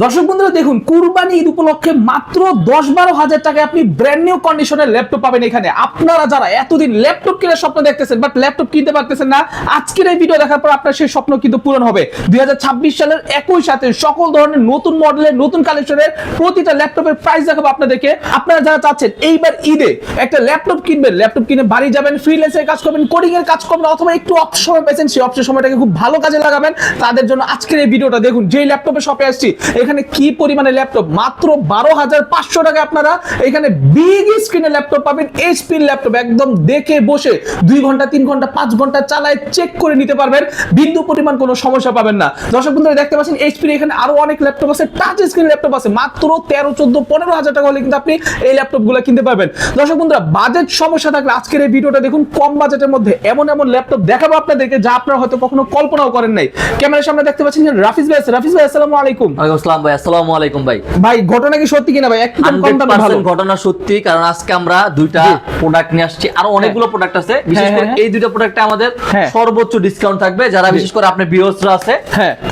দর্শক বন্ধুরা দেখুন কুরবানি ঈদ উপলক্ষে মাত্র 10-12 হাজার টাকায় আপনি ব্র্যান্ড নিউ কন্ডিশনের ল্যাপটপ পাবেন এখানে। আপনারা যারা এতদিন ল্যাপটপ কেনার স্বপ্ন দেখতেছেন বাট ল্যাপটপ কিনতে পারতেছেন না, আজকের এই ভিডিও দেখার পর আপনার সেই স্বপ্ন কিন্তু পূরণ হবে। 2026 সালের একই সাথে সকল ধরনের নতুন মডেলের নতুন কালেকশনের প্রতিটা ল্যাপটপের প্রাইস দেখাবো আপনাদেরকে। আপনারা যারা চাচ্ছেন এইবার ঈদে একটা ল্যাপটপ কিনবেন, ল্যাপটপ কিনে বাড়ি যাবেন, ফ্রিল্যান্সের কাজ করবেন, কোডিং এর কাজ করবেন, অথবা একটু অবসর সময় পেয়েছেন, সেই অবসর সময়টাকে খুব ভালো কাজে লাগাবেন, তাদের জন্য আজকের এই ভিডিওটা দেখুন। যেই ল্যাপটপের শপে আসছি এখানে কি পরিমাণে ল্যাপটপ, মাত্র 12,500 টাকা আপনারা এখানে বিগ স্ক্রিনের ল্যাপটপ পাবেন। এইচপি ল্যাপটপ একদম দেখে বসে 2 ঘন্টা 3 ঘন্টা 5 ঘন্টা চালায় চেক করে নিতে পারবেন, বিন্দু পরিমাণ কোনো সমস্যা পাবেন না। দর্শক বন্ধুরা দেখতে পাচ্ছেন এইচপি এখানে আরো অনেক ল্যাপটপ আছে, টাচ স্ক্রিন ল্যাপটপ আছে, মাত্র 13, 14, 15,000 টাকা হলে কিন্তু আপনি এই ল্যাপটপগুলো কিনতে পারবেন। দর্শক বন্ধুরা বাজেট সমস্যা থাকলে আজকের এই ভিডিওটা দেখুন। কম বাজেটের মধ্যে এমন এমন ল্যাপটপ দেখাবো আপনাদেরকে যা আপনারা হয়তো কখনো কল্পনাও করেন নাই। ক্যামেরার সামনে দেখতে পাচ্ছেন রাফিজ ভাই আছে। রাফিজ ভাই আসসালামু আলাইকুম। ওয়ালাইকুম আসসালাম ভাই। আসসালামু আলাইকুম ভাই। ভাই ঘটনা কি সত্যি কিনা ভাই? একদম কম দামে ভালো ঘটনা সত্যি, কারণ আজকে আমরা দুইটা প্রোডাক্ট নিয়ে আসছি, আরো অনেকগুলো প্রোডাক্ট আছে। বিশেষ করে এই দুইটা প্রোডাক্টে আমাদের সর্বোচ্চ ডিসকাউন্ট থাকবে। যারা বিশেষ করে আপনি ভিউয়ার্সরা আছে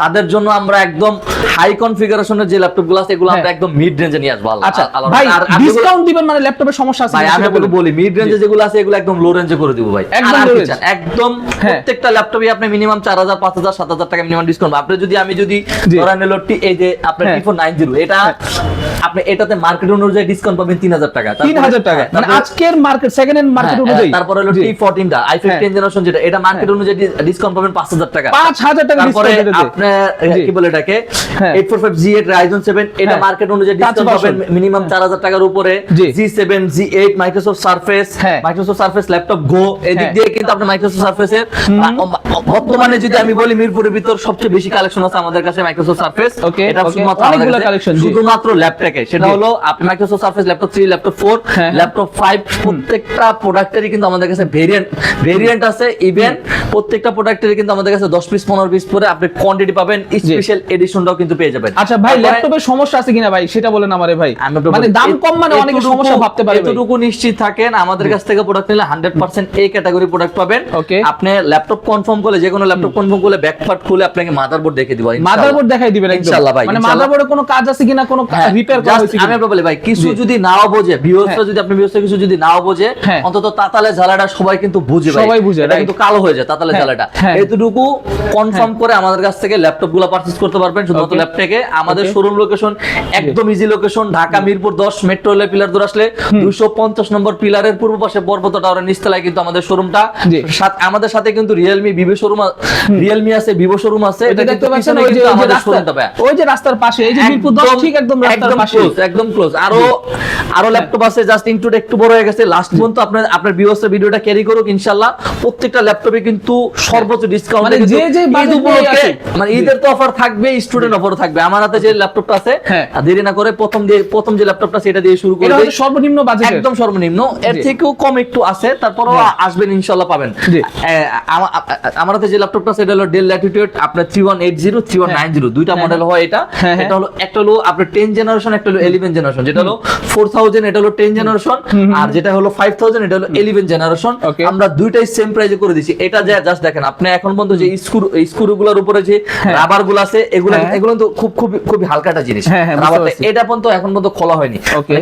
তাদের জন্য আমরা একদম হাই কনফিগারেশনের যে ল্যাপটপগুলো আছে এগুলো আমরা একদম মিড রেঞ্জে নিয়ে আসবো। আচ্ছা ভাই ডিসকাউন্ট দিবেন মানে ল্যাপটপের সমস্যা আছে ভাই? আমি আপনাকে বলি মিড রেঞ্জে যেগুলো আছে এগুলো একদম লো রেঞ্জে করে দিব ভাই। একদম প্রত্যেকটা ল্যাপটপে আপনি মিনিমাম 4,000, 5,000, 7,000 টাকা মিনিমাম ডিসকাউন্ট। আপনি যদি ধরেন এলোটি এই যে আপনার T490 এটা আপনি এটাতে মার্কেট অনুযায়ী ডিসকাউন্ট পাবেন 3,000 টাকা। 3,000 টাকা মানে আজকের মার্কেট সেকেন্ড হ্যান্ড মার্কেট অনুযায়ী। তারপর হলো T14 টা i15 জেনারেশন যেটা, এটা মার্কেট অনুযায়ী ডিসকাউন্ট পাবেন 5,000 টাকা। 5,000 টাকা তারপরে ডিসকাউন্ট আপনি কি বলে এটাকে 845G8 Ryzen 7 এটা মার্কেট অনুযায়ী ডিসকাউন্ট পাবেন মিনিমাম 4,000 টাকার উপরে। G7 G8 Microsoft surface laptop গো, এদিক দিয়ে কিন্তু আপনি মাইক্রোসফট সারফেসের বর্তমানে যদি আমি বলি মিরপুরের ভিতর সবচেয়ে বেশি কালেকশন আছে আমাদের কাছে মাইক্রোসফট সারফেস। এটা অনেকগুলো কালেকশন শুধুমাত্র ল্যাপটপে, সেটা হলো আপনি Microsoft surface laptop 3, laptop 4, laptop 5 প্রত্যেকটা প্রোডাক্টেরই কিন্তু আমাদের কাছে ভেরিয়েন্ট আছে। ইভেন প্রত্যেকটা প্রোডাক্টেরই কিন্তু আমাদের কাছে 10 পিস 15 পিস করে আপনি কোয়ান্টিটি পাবেন, স্পেশাল এডিশনটাও কিন্তু পেয়ে যাবেন। আচ্ছা ভাই ল্যাপটপের সমস্যা আছে কিনা ভাই সেটা বলেন আমারে ভাই। মানে দাম কম মানে অনেক সমস্যা ভাবতে পারে, এতটুকু নিশ্চিত থাকেন আমাদের কাছ থেকে প্রোডাক্ট নিলে 100% এই ক্যাটাগরি প্রোডাক্ট পাবেন। আপনি ল্যাপটপ কনফার্ম করলে যে কোনো ল্যাপটপ কনফার্ম করলে ব্যাকপার্ট খুলে আপনাকে মাদারবোর্ড দেখিয়ে দিব, মাদারবোর্ড দেখাই দিবেন একদম ইনশাআল্লাহ ভাই। মানে মাদারবোর্ডে কোনো কাজ আছে কিনা, কোনো রিপেয়ার করা হয়েছে কিনা। আমি আপনাকে বলি ভাই কিছু যদি নাও বোঝে ভিউয়ার্সরা, যদি আপনি ভিউয়ার্সরা কিছু যদি নাও বোঝে, অন্তত তাতালে ঝালাটা সবাই কিন্তু বুঝে ভাই, সবাই বুঝে, এটা কিন্তু কালো হয়ে যায় তাতালে ঝালাটা। এতটুকু কনফার্ম করে আমাদের কাছ থেকে ল্যাপটপগুলো পারচেজ করতে পারবেন শুধুমাত্র ল্যাপটপে। আমাদের শোরুম লোকেশন একদম easy location, Dhaka Mirpur 10 metro rail pillar ধরে আসলে 250 নম্বর পিলারের পূর্ব পাশে বরবত টাওয়ারের নিচতলায় কিন্তু আমাদের শোরুমটা। আমাদের সাথে কিন্তু রিয়েলমি আছে, ভিভো শোরুম আছে। এটা দেখতে পাচ্ছেন ওই যে আমাদের শোরুমটা ওই যে রাস্তার পাশে, এই যে মিরপুর 10 ঠিক একদম রাস্তার পাশে, একদম ক্লোজ। আরো ল্যাপটপ আছে, জাস্ট ইনটুড একটু বড় হয়ে গেছে। লাস্ট পর্যন্ত আপনার ভিউয়ার্সের ভিডিওটা ক্যারি করুক ইনশাআল্লাহ। প্রত্যেকটা ল্যাপটপে কিন্তু সর্বোচ্চ ডিসকাউন্ট, মানে যে মানে ঈদের তো অফার থাকবে, স্টুডেন্ট অফারও থাকবে। আমার হাতে যে ল্যাপটপটা আছে দেরি না করে প্রথম যে ল্যাপটপটা সেটা দিয়ে শুরু করে দেই। সর্বনিম্ন বাজেট একদম সর্বনিম্ন, এর থেকেও কম একটু আছে, তারপরও আসবেন ইনশাআল্লাহ পাবেন। আমার হাতে যে ল্যাপটপটা সেটা হলো ডেল ল্যাটিটিউড আপনার 3180 3190 দুইটা মডেল হয়। এটা হলো একটা হলো আপনার 10 জেনারেশন, একটা হলো 11 জেনারেশন। যেটা হলো 4000 এটা হলো 10 জেনারেশন, আর যেটা হলো 5000 এটা হলো 11 জেনারেশন। আমরা দুইটাই সেম প্রাইসে করে দিছি। এটা জাস্ট দেখেন আপনি এখন পর্যন্ত যে স্ক্রুগুলোর উপরে যে রাবার গুলো আছে এগুলো তো খুব হালকাটা জিনিস। রাবারটা এটা পর্যন্ত এখন পর্যন্ত খোলা হয়নি।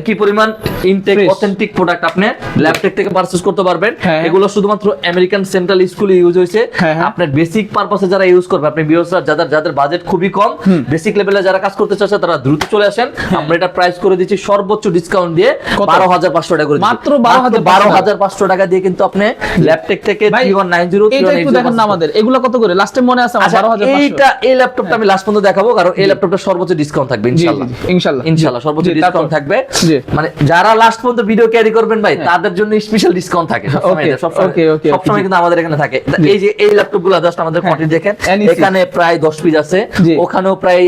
কি পরিমাণ ইনটেক অথেন্টিক প্রোডাক্ট আপনি ল্যাপটপ থেকে পারচেজ করতে পারবেন। এগুলো শুধুমাত্র আমেরিকান সেন্ট্রাল স্কুলে ইউজ হয়েছে। আপনার বেসিক পারপাসে যারা ইউজ করবে, আপনি ভিউয়ার্সরা যাদের বাজেট খুবই কম, বেসিক লেভেলে যারা কাজ করতে চাচ্ছে তারা দ্রুত চলে আসেন। আমরা এটা প্রাইস করে দিচ্ছি সর্বোচ্চ ডিসকাউন্ট দিয়ে 12,500 টাকা করে, মাত্র 12,500 টাকা দিয়ে কিন্তু আপনি ল্যাপটপ থেকে 3190 এটা একটু দেখেন না আমাদের এগুলো কত করে লাস্টে মনে আছে আমার 12,500। এই ল্যাপটপটা আমি লাস্ট পর্যন্ত দেখাবো, কারণ এই ল্যাপটপটা সর্বোচ্চ ডিসকাউন্ট থাকবে ইনশাআল্লাহ সর্বোচ্চ ডিসকাউন্ট থাকবে। মানে যারা লাস্ট পর্যন্ত ভিডিও ক্যারি করবেন ভাই তাদের জন্য স্পেশাল ডিসকাউন্ট থাকে সবসময় কিন্তু আমাদের এখানে থাকে। এই যে এই ল্যাপটপগুলো জাস্ট আমাদের কোয়ান্টিটি দেখেন, এখানে প্রায় 10 পিস আছে, ওখানেও প্রায়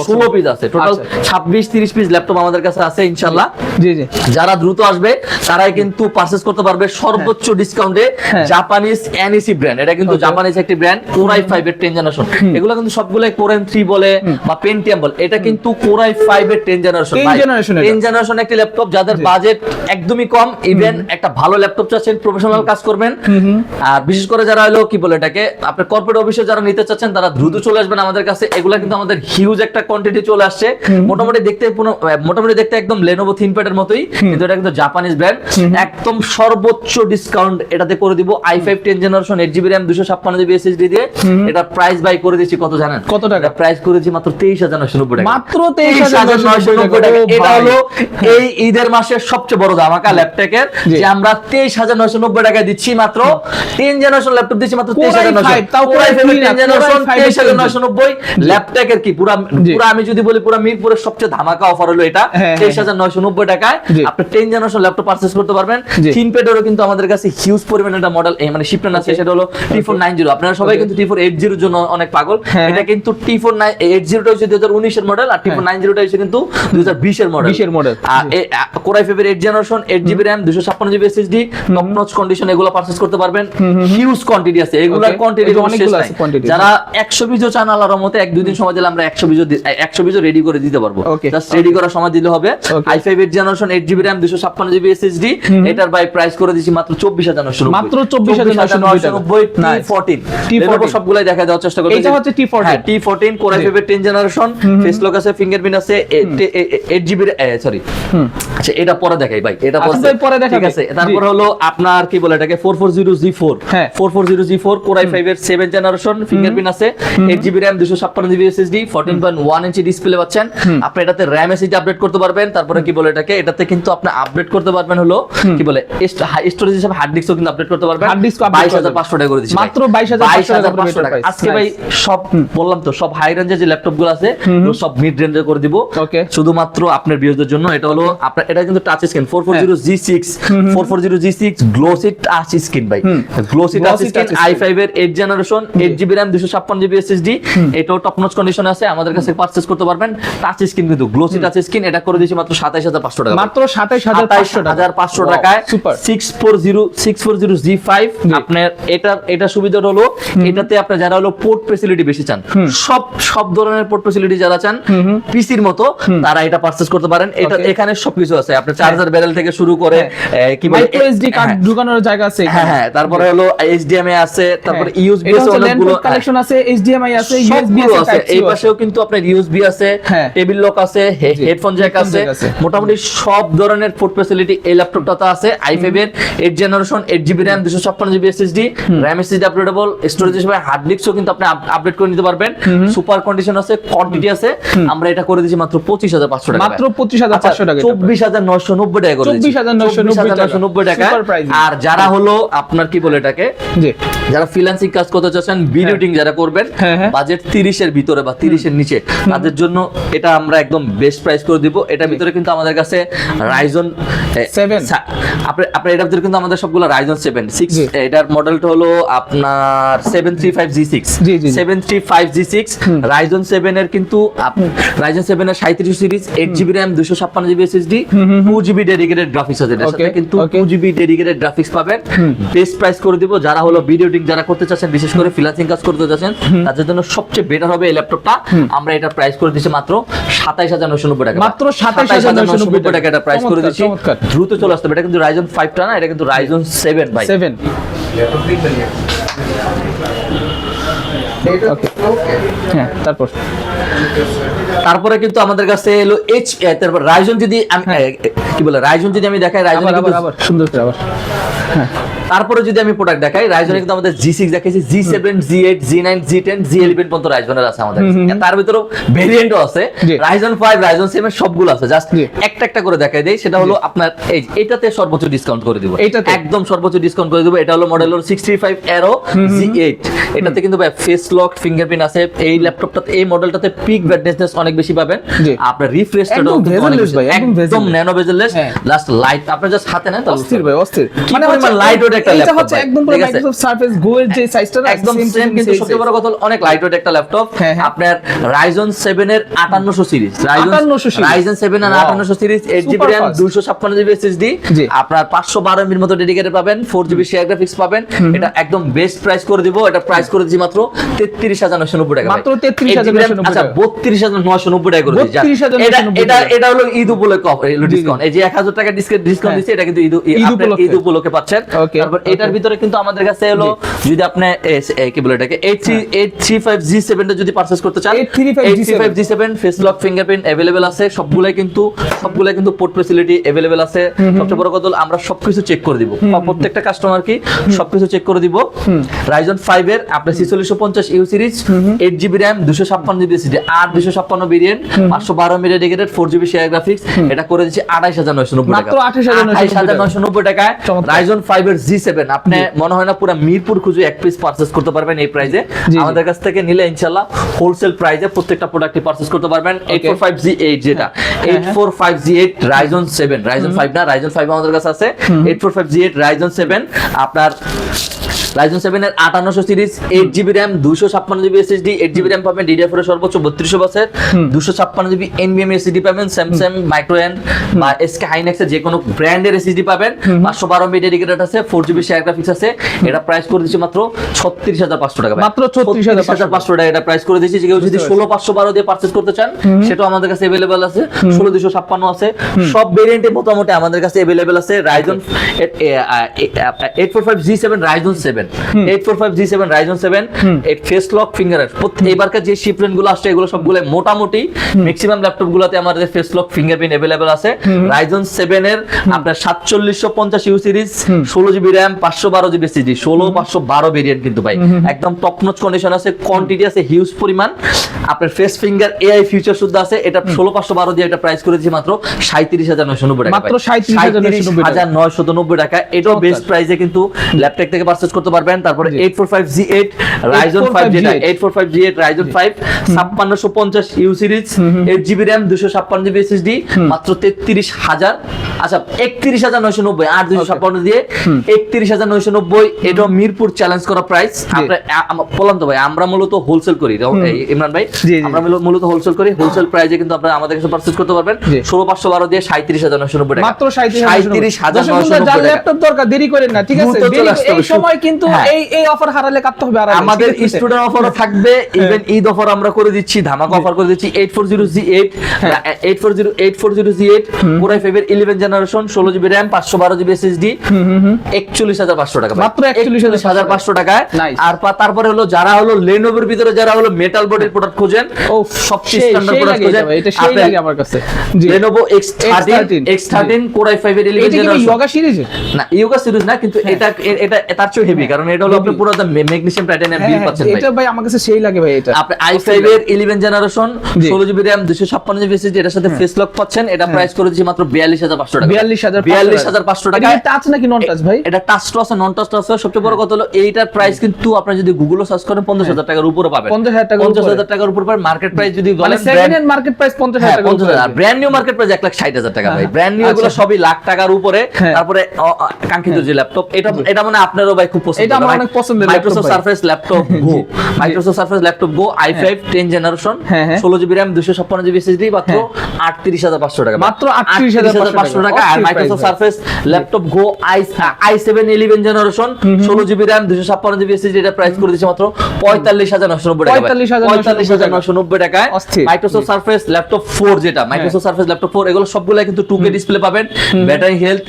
16 পিস আছে। টোটাল 26-30 পিস ল্যাপটপ আমাদের কাছে আছে। ইনশাআল্লাহ। জি জি, যারা দ্রুত আসবে তারাই কিন্তু পারচেজ করতে পারবে সর্বোচ্চ ডিসকাউন্টে জাপানিজ এনইসি ব্র্যান্ড। এটা কিন্তু জাপানিজ একটি ব্র্যান্ড, Core i5 এর 10 জেনারেশন। এগুলো কিন্তু সবগুলাই Core i3 বলে বা Pentium বলে, এটা কিন্তু Core i5 এর 10 জেনারেশন। 10 জেনারেশন একটি ল্যাপটপ, যাদের বাজেট একদমই কম, ইভেন একটা ভালো ল্যাপটপ চাচ্ছেন, প্রফেশনাল কাজ করবেন, আর বিশেষ করে যারা হলো কি বলে এটাকে আপনার কর্পোরেট অফিসে যারা নিতে চাচ্ছেন তারা দ্রুত চলে আসবেন আমাদের কাছে। এগুলা কিন্তু আমাদের হিউজ একটা কোয়ান্টিটি চলে আসছে। মোটামুটি দেখতে একদম Lenovo ThinkPad এর মতোই, কিন্তু এটা কিন্তু জাপানিজ ব্র্যান্ড। একদম সর্বোচ্চ ডিসকাউন্ট এটাতে করে দিব i5 10 generation 8GB RAM 256GB SSD দিয়ে। এটা প্রাইস বাই করে দিচ্ছি কত জানেন? কত টাকা? প্রাইস করেছি মাত্র 23,990 টাকা। মাত্র 23,990 টাকা। এটা হলো এই ঈদের মাসের সবচেয়ে বড় ধামাকা ল্যাপটপের, যে আমরা 23,990 টাকা দিচ্ছি। মাত্র 10 জেনারেশন ল্যাপটপ দিচ্ছি মাত্র 23,990, তাও Core i5 10 জেনারেশন 23,990। ল্যাপটপের কি পুরা আমি যদি বলি পুরা মিরপুরের সবচেয়ে ধামাকা অফার হলো এটা, 23,990 টাকায় আপনি 10 জেনারেশন ল্যাপটপ পারচেজ করতে পারবেন। ThinkPad এরও কিন্তু আমাদের কাছে হিউজ পরিমাণে একটা মডেল মানে শিপমেন্ট আছে, সেটা হলো T490। আপনারা সবাই কিন্তু T480 এর জন্য অনেক পাগল। এটা কিন্তু T480 টা হচ্ছে 2019 এর মডেল, আর T490 টা হচ্ছে কিন্তু 2020 এর মডেল। Core i5 এর 8 generation 8GB RAM 256GB SSD top notch condition, এগুলো পারচেজ করতে পারবেন। হিউজ কোয়ান্টিটি আছে, এগুলোর কোয়ান্টিটি অনেকগুলো আছে। যারা 100 পিসও চান আল্লাহর রহমতে 1-2 দিন সময় দিলে আমরা 100 পিসও রেডি করে দিতে পারবো। জাস্ট রেডি করার সময় দিলে হবে। i5 8 generation 8GB RAM 256GB SSD, এটার বাই প্রাইস করে দিছি মাত্র 24,990, মাত্র 24,990 T14 Lenovo সবগুলাই দেখা দেওয়ার চেষ্টা করব। এটা হচ্ছে T14 T14 Core i5 এর 10 জেনারেশন, ফেস লক আছে, ফিঙ্গারপ্রিন্ট আছে, 8GB সরি আচ্ছা এটা পরে দেখাই ভাই, এটা পরে দেখাই, ঠিক আছে। তারপর হলো আপনার কি বলে এটাকে 440G4 440G4 Core i5 এর 7 জেনারেশন, ফিঙ্গারপ্রিন্ট আছে, 8GB RAM 256GB SSD 14.1 inch display পাচ্ছেন। আপনি এটাতে RAM SSD আপডেট করতে পারবেন। তারপরে কি বলে এটাকে এটাতে কিন্তু আপনি আপডেট করতে পারবেন হলো কি বলে স্টোরেজ হিসেবে হার্ড ডিস্কও কিন্তু আপডেট করতে পারবেন। হার্ড ডিস্ক 22,500 টাকা করে দিচ্ছি, মাত্র 22,500 টাকা। আজকে ভাই সব বললাম তো, সব হাই রেঞ্জের যে ল্যাপটপ গুলো আছে সব মিড রেঞ্জে করে দিব শুধুমাত্র আপনার ভিউয়ারদের জন্য। এটা হলো আপনার এটা কিন্তু touch screen 440G6 glossy touch screen ভাই, গ্লোসি টাচ স্ক্রিন i5 এর 8 generation 8GB RAM 256GB SSD, এটাও টপ নচ কন্ডিশন আছে, আমাদের কাছে পারচেজ করতে পারবেন। টাচ স্ক্রিন কিন্তু গ্লোসি টাচ স্ক্রিন, এটা করে দিয়েছি মাত্র 27,500 টাকা, মাত্র 27,500 টাকায় 640G5। আপনার এটা সুবিধা হলো এটাতে আপনি যারা হলো পোর্ট ফ্যাসিলিটি বেশি চান, সব ধরনের পোর্ট ফ্যাসিলিটি যারা চান পিসির মতো, তারা এটা পারচেজ করতে পারেন। এটা এখানে সবকিছু আছে, আপনার চার্জার ব্যারেল থেকে শুরু করে কি বলে মাইক্রো এসডি কার্ড ঢোকানোর জায়গা আছে। হ্যাঁ, তারপরে হলো HDMI আছে, তারপরে USB আছে, অনেকগুলো কালেকশন আছে, HDMI আছে, USB আছে, এই পাশেও কিন্তু আপনার USB আছে, টেবিল লক আছে, হেডফোন জ্যাক আছে, মোটামুটি সব ধরনের পোর্ট ফ্যাসিলিটি এই ল্যাপটপটাতে আছে। i5 এর 8 generation 8GB RAM 256GB SSD, RAM SSD updatable, storage হিসেবে হার্ড ডিস্কও কিন্তু আপনি আপডেট করে নিতে পারবেন। সুপার কন্ডিশন আছে, কোয়ান্টিটি আছে, আমরা এটা করে দিয়েছি মাত্র 25,500 টাকা, মাত্র 25,500 টাকা, 24,990 টাকা করে দিয়েছি, 24,990 টাকা। আর যারা হলো আপনার কি বলে এটাকে যারা ফ্রিল্যান্সিং কাজ করতে চাচ্ছেন, ভিডিও এডিটিং যারা করবেন, বাজেট 30 এর ভিতরে বা 30 এর নিচে, তাদের জন্য এটা আমরা একদম বেস্ট প্রাইস করে দিব। এটার ভিতরে কিন্তু আমাদের কাছে Ryzen 7 আপনার এটার ভিতরে কিন্তু আমাদের সবগুলো Ryzen 7 এটার মডেলটা হলো আপনার 735G6 735G6 Ryzen 7 এর কিন্তু Ryzen 7 এর 37 series 8GB RAM 256GB SSD 2GB dedicated graphics আছে, এটার সাথে কিন্তু 2GB ডেডিকেটেড গ্রাফিক্স পাবেন। বেস্ট প্রাইস করে দিব। যারা হলো ভিডিও এডিটিং যারা করতে চাচ্ছেন, বিশেষ করে ফ্রিল্যান্সিং কাজ করতে চাচ্ছেন, তাদের জন্য সবচেয়ে বেটার হবে এই ল্যাপটপটা। আমরা এটা প্রাইস করে দিচ্ছি মাত্র 27,990 টাকা, মাত্র 27,990 টাকা এটা প্রাইস করে দিচ্ছি। দ্রুত চলে আসতে হবে। এটা কিন্তু Ryzen 5 টা না, এটা কিন্তু Ryzen 7 ভাই, 7 তারপরে কিন্তু আমাদের কাছে এলো তারপর Ryzen যদি আমি কি বলে Ryzen যদি আমি দেখাই, Ryzen কিন্তু সুন্দর করে আবার তারপরে যদি আমি প্রোডাক্ট দেখাই, Ryzen কিন্তু আমাদের G6 দেখাইছি, G7 G8 G9 G10 G11 পর্যন্ত Ryzen এর আছে আমাদের, তার ভিতরেও ভেরিয়েন্টও আছে, Ryzen 5 Ryzen 7 সবগুলো আছে। জাস্ট একটা করে দেখাই দেই, সেটা হলো আপনার এই এটাতে সর্বোচ্চ ডিসকাউন্ট করে দিব, এটাতে একদম সর্বোচ্চ ডিসকাউন্ট করে দিব। এটা হলো মডেল হলো 65 Aero G8, এটাতে কিন্তু ভাই ফেস লক ফিঙ্গারপ্রিন্ট আছে। এই ল্যাপটপটাতে এই মডেলটাতে পিক ব্রাইটনেস অনেক বেশি পাবেন জি। আপনার রিফ্রেশ রেটও একদম bezel-less ভাই, একদম একদম bezel-less। ন্যানো বেজেললেস হ্যাঁ। জাস্ট লাইট আপনি জাস্ট হাতে নেন তাহলে অস্থির ভাই, অস্থির। কি মানে পরিমাণ lightweight একটা এটা laptop হচ্ছে ভাই, একদম পুরো ঠিক আছে? Microsoft Surface Go এর যে সাইজটা না, একদম same to সেম same কিন্তু size। সবচেয়ে বড় কথা হলো অনেক লাইটওয়েট একটা ল্যাপটপ হ্যাঁ, হ্যাঁ। আপনার Ryzen 7 এর 5800 সিরিজ 5800 series। Ryzen 7 এর Wow। 5800 series 8GB Super RAM fast। 256GB SSD জি। আপনার 512 MB মতো ডেডিকেটেড পাবেন 4GB শেয়ার গ্রাফিক্স পাবেন এটা একদম বেস্ট প্রাইস করে দিব এটা প্রাইস করে দিচ্ছি মাত্র 33990 টাকা মাত্র 33,990 আচ্ছা টাকা। 32990 টাকা করে দিচ্ছি 32,990 এটা টাকা। এটা হলো ঈদ উপলক্ষে ডিসকাউন্ট এই যে 1000 টাকা ডিসকাউন্ট দিচ্ছে এটা কিন্তু আপনার ঈদ উপলক্ষে পাচ্ছেন Okay, তারপর এটার ভিতরে কিন্তু আমাদের কাছে হলো যদি আপনি কি বলে এটাকে 835G7 টা যদি পারচেজ করতে চান 835G7 face lock fingerprint available আছে সবগুলাই কিন্তু পোর্ট ফ্যাসিলিটি अवेलेबल আছে সবচেয়ে বড় কথা হলো আমরা সবকিছু চেক করে দিব প্রত্যেকটা কাস্টমার কি সবকিছু চেক করে দিব Ryzen 5 এর আপনার 4650U series 8GB RAM 256GB SSD আর 256 variant 512 MB dedicated 4GB share graphics এটা করে দিচ্ছি 28990 টাকা মাত্র 28,990 টাকায় চমৎকার। Ryzen 5 এর G7 আপনি মনে হয় না পুরো মিরপুর খুঁজে এক পিস পারচেজ করতে পারবেন এই প্রাইসে জি। আমাদের কাছ থেকে নিলে ইনশাআল্লাহ হোলসেল প্রাইসে প্রত্যেকটা প্রোডাক্টই পারচেজ করতে পারবেন 845G8 যেটা 845G8 Ryzen 7 Ryzen 5 না Ryzen 5 আমাদের কাছে আছে 845G8 Ryzen 7 আপনার Ryzen 7 এর 5800 series 8GB RAM 256GB SSD 8GB RAM পাবেন DDR4 এর সর্বোচ্চ 3200 বাসের 256GB NVMe SSD পাবেন Samsung MicroN বা SK Hynix এর যে কোনো ব্র্যান্ডের SSD পাবেন 512 MB ডেডিকেটেড আছে 4GB শেয়ার গ্রাফিক্স আছে এটা প্রাইস করে দিচ্ছি মাত্র 36500 টাকা ভাই। মাত্র 36,500 টাকা এটা প্রাইস করে দিচ্ছি কেউ যদি 16512 দিয়ে পারচেজ করতে চান সেটাও আমাদের কাছে अवेलेबल আছে 16256 আছে সব ভেরিয়েন্টে মোটামুটি আমাদের কাছে अवेलेबल আছে Ryzen 845G7 Ryzen 7 845G7 Ryzen 7 এর ফেস লক ফিঙ্গার এবারকার যে শিপমেন্ট গুলো আসছে এগুলো সবগুলো মোটামুটি ম্যাক্সিমাম ল্যাপটপ গুলোতে আমাদের ফেস লক ফিঙ্গারপ্রিন্ট अवेलेबल আছে Ryzen 7 এর আপনার 4750U series 16GB RAM 512GB SSD 16512 variant কিন্তু ভাই একদম টপ নচ কন্ডিশন আছে কোয়ান্টিটি আছে হিউজ পরিমাণ আপনার ফেস ফিঙ্গার AI ফিচার শুদ্ধ আছে এটা 16512 দিয়ে এটা প্রাইস করে দিয়েছি মাত্র 37990 টাকা মাত্র 37,990 টাকা এটাও বেস্ট প্রাইসে কিন্তু ল্যাপটপ থেকে পারচেজ করতে পারবেন তারপরে 845G8 Ryzen 5 যেটা 845G8 Ryzen 5 5650U series 8GB RAM 256GB SSD মাত্র 33000 আচ্ছা 31990 আর 256 দিয়ে 31990 এটা মিরপুর চ্যালেঞ্জ করা প্রাইস আমরা বললাম তো ভাই আমরা মূলত হোলসেল করি ইমরান ভাই আমরা মূলত হোলসেল করি হোলসেল প্রাইসে কিন্তু আপনারা আমাদের কাছে পারচেজ করতে পারবেন 16512 দিয়ে 37990 টাকা মাত্র 37,990 টাকা ল্যাপটপ দরকার দেরি করেন না ঠিক আছে দ্রুত চলে আসতে এই হবে। সময় কিন্তু হ্যাঁ। এই অফার হারালে কাটতে হবে আর আমাদের স্টুডেন্ট অফারও থাকবে ইভেন ঈদ অফার আমরা করে দিচ্ছি ধামাকা অফার করে দিচ্ছি 840G8 840G8 Core i5 এর 11 generation 16GB RAM 512GB SSD 41500 টাকা মাত্র 41,500 টাকায় Nice। আর তারপরে হলো যারা হলো Lenovo এর ভিতরে যারা হলো মেটাল বডির প্রোডাক্ট খোঁজেন ও সবচেয়ে স্ট্যান্ডার্ড প্রোডাক্ট খোঁজেন এটা সেই লাগে আমার কাছে জি Lenovo X13 Core i5 এর 11 এটা কি জেনারেশন ইয়োগা সিরিজ না ইয়োগা সিরিজ না কিন্তু এটা তার চেয়ে হেভি কারণ এটা হলো আপনি পুরো ম্যাগনেসিয়াম টাইটানিয়াম বিল পাচ্ছেন ভাই এটা ভাই আমার কাছে সেই লাগে ভাই এটা আপনি i5 এর 11 generation 16GB RAM 256GB SSD এটার সাথে ফেস লক পাচ্ছেন এটা প্রাইস করে দিয়েছি মাত্র 42500 টাকা 42500 টাকা এটা টাচ নাকি নন টাচ ভাই এটা টাচ তো আছে নন টাচ তো আছে সবচেয়ে বড় কথা হলো এইটার প্রাইস কিন্তু আপনি যদি গুগলে সার্চ করেন 50000 টাকার উপরে পাবেন 50,000 টাকার উপরে পাবেন মার্কেট প্রাইস যদি মানে বলেন সেকেন্ড হ্যান্ড মার্কেট প্রাইস 50,000 টাকা 50,000 ব্র্যান্ড নিউ মার্কেট প্রাইস 1,60,000 টাকা ভাই ব্র্যান্ড নিউ এগুলো সবই লাখ টাকার উপরে তারপরে কাঙ্ক্ষিত যে ল্যাপটপ এটা মানে আপনারও ভাই খুব পছন্দ এটা আমার অনেক পছন্দের মাইক্রোসফট সারফেস ল্যাপটপ গো মাইক্রোসফট সারফেস ল্যাপটপ গো i5 10 generation 16GB RAM 256GB SSD মাত্র 38500 টাকা মাত্র 38,500 টাকা আর মাইক্রোসফট সারফেস ল্যাপটপ গো i7 11 generation 16GB RAM 256GB SSD এটা প্রাইস করে দিয়েছে মাত্র 45,990 টাকা 45,990 টাকায় মাইক্রোসফট সারফেস ল্যাপটপ 4 যেটা মাইক্রোসফট সারফেস ল্যাপটপ 4 এগুলো সবগুলাই কিন্তু 2K ডিসপ্লে পাবেন ব্যাটারি হেলথ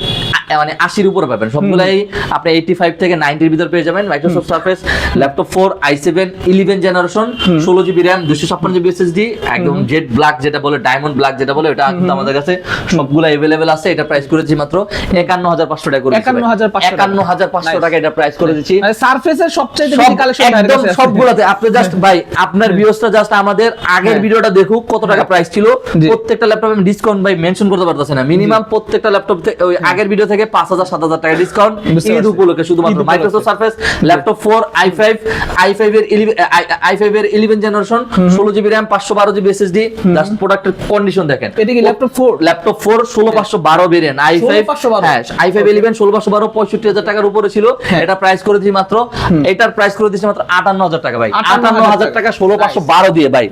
মানে 80 এর উপরে পাবেন সবগুলাই আপনি 85 থেকে 90 এর ভিতর পেয়ে যাবেন Microsoft surface laptop 4 i7 11 generation 16GB RAM 256GB SSD একদম জেড ব্ল্যাক যেটা বলে ডায়মন্ড ব্ল্যাক যেটা বলে এটা কিন্তু আমাদের কাছে সবগুলা अवेलेबल আছে এটা প্রাইস করেছি মাত্র 51500 টাকা করে 51500 টাকা এটা প্রাইস করে দিচ্ছি সারফেসের সবচেয়ে বেশি কালেকশন একদম সবগুলাতে আপনি জাস্ট ভাই আপনার ভিউয়ার্সরা জাস্ট আমাদের আগের ভিডিওটা দেখুক কত টাকা প্রাইস ছিল প্রত্যেকটা ল্যাপটপে আমি ডিসকাউন্ট ভাই মেনশন করতে পারতাছি না মিনিমাম প্রত্যেকটা ল্যাপটপ ওই আগের ভিডিও থেকে থেকে 5,000-7,000 টাকা ডিসকাউন্ট বুঝতে ঈদ পারছি। উপলক্ষে শুধুমাত্র ঈদ উপলক্ষে। মাইক্রোসফট সারফেস ল্যাপটপ 4 i5 এর 11 generation 16GB RAM 512GB SSD just প্রোডাক্টের কন্ডিশন দেখেন এটা কি ল্যাপটপ 4? ল্যাপটপ 4 16512 ভেরিয়েন্ট i5 16512 হ্যাঁ i5 11 16512 65000 টাকার উপরে ছিল এটা প্রাইস করে দিয়েছি মাত্র এটার প্রাইস করে দিয়েছি মাত্র 58000 টাকা ভাই 58000 টাকা 16512 দিয়ে ভাই